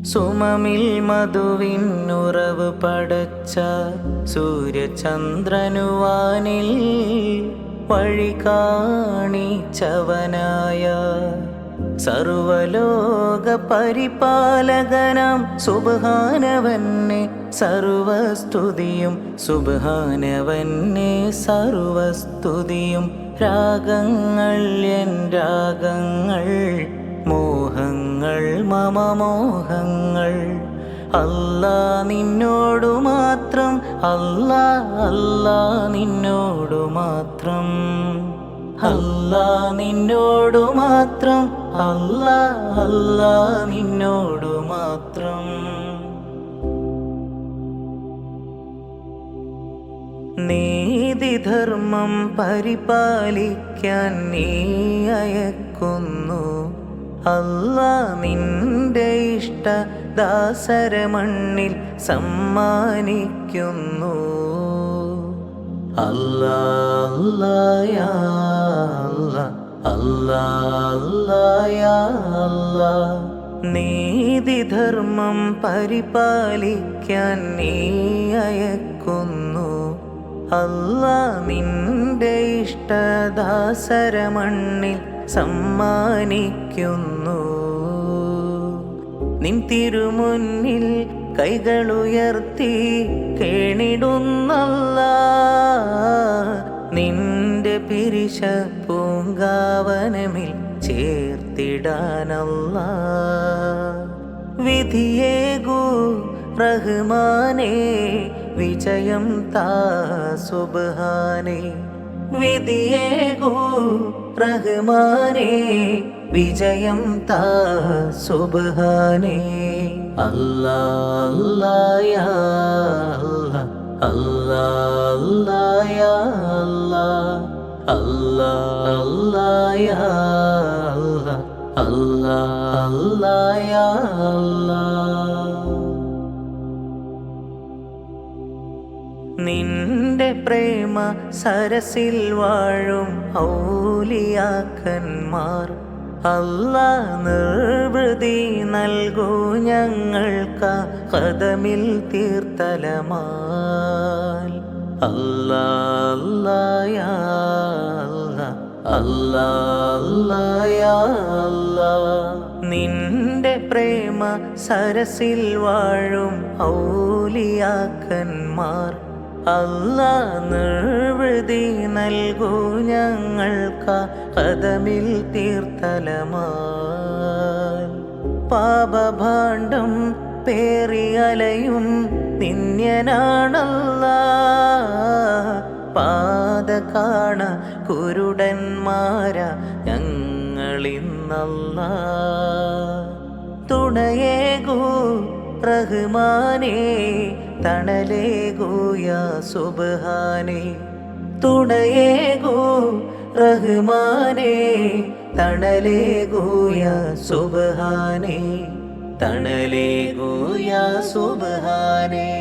സുമമിൽ മധുവിനുറവ് പടച്ച സൂര്യചന്ദ്രനുവാനിൽ വഴി കാണിച്ചവനായ സർവലോക പരിപാലകനാം സുബ്ഹാനവന്നെ സർവസ്തുതിയും സുബ്ഹാനവന്നെ സർവസ്തുതിയും. രാഗങ്ങൾ എൻ രാഗങ്ങൾ, മോഹങ്ങൾ മമ മോഹങ്ങൾ. അല്ലാ നിന്നോടു മാത്രം, അല്ലാ അല്ലാ നിന്നോടു മാത്രം, അല്ലാ നിന്നോടു മാത്രം, അല്ലാ അല്ലാ നിന്നോടു മാത്രം. നീതിധർമ്മം പരിപാലിക്കാൻ നീ അയക്കുന്നു. അല്ലാ നിന്റെ ഇഷ്ട ദാസരമണ്ണിൽ സമ്മാനിക്കുന്നു. അല്ലാ അല്ലാ യാ അല്ലാ, അല്ലാ അല്ലാ യാ അല്ലാ. നീതിധർമ്മം പരിപാലിക്കാൻ നീ അയക്കുന്നു. അല്ലാ നിന്റെ ഇഷ്ടദാസരമണ്ണിൽ സമ്മാനിക്കുന്നു. നിൻ തിരുമുന്നിൽ കൈകളുയർത്തി കേണിടുന്നല്ലാ, നിന്റെ പിരിശ പൂങ്കാവനമിൽ ചേർത്തിടാനല്ലാ. വിധിയേകൂ റഹ്മാനേ, വിജയം താ സുബ്ഹാനേ. വിധിയേകൂ റഹ്മാനേ, വിജയം താ സുബ്ഹാനേ. അല്ലാ അല്ലാ യാ അല്ലാ, അല്ലാ അല്ലാ യാ അല്ലാ, അല്ലാ അല്ലാ യാ അല്ലാ, അല്ലാ അല്ലാ യാ അല്ലാ. നിന്റെ പ്രേമ സരസിൽ വാഴും ഔലിയാക്കന്മാർ, അല്ലാ നിർവൃതി നൽകൂ ഞങ്ങൾക്ക് ഖദമിൽ തീർത്തലമാൽ. അല്ലാ അല്ലാ യാ അല്ലാ, അല്ലാ അല്ലാ യാ അല്ലാ. നിന്റെ പ്രേമ സരസിൽ വാഴും ഔലിയാക്കന്മാർ, അല്ലാ നിർവൃതി നൽകൂ ഞങ്ങൾക്ക് ഖദമിൽ തീർത്തലമാൽ. പാപഭാണ്ഡം പേറിയലയും നിന്യനാണല്ലാ, പാത കാണ കുരുടന്മാര ഞങ്ങളിന്നല്ലാ. തുണയേകൂ റഹ്മാനേ, തണലേകൂ യാ സുബ്ഹാനേ. തുണയേകൂ റഹ്മാനേ, തണലേകൂ യാ സുബ്ഹാനേ, തണലേകൂ യാ സുബ്ഹാനേ.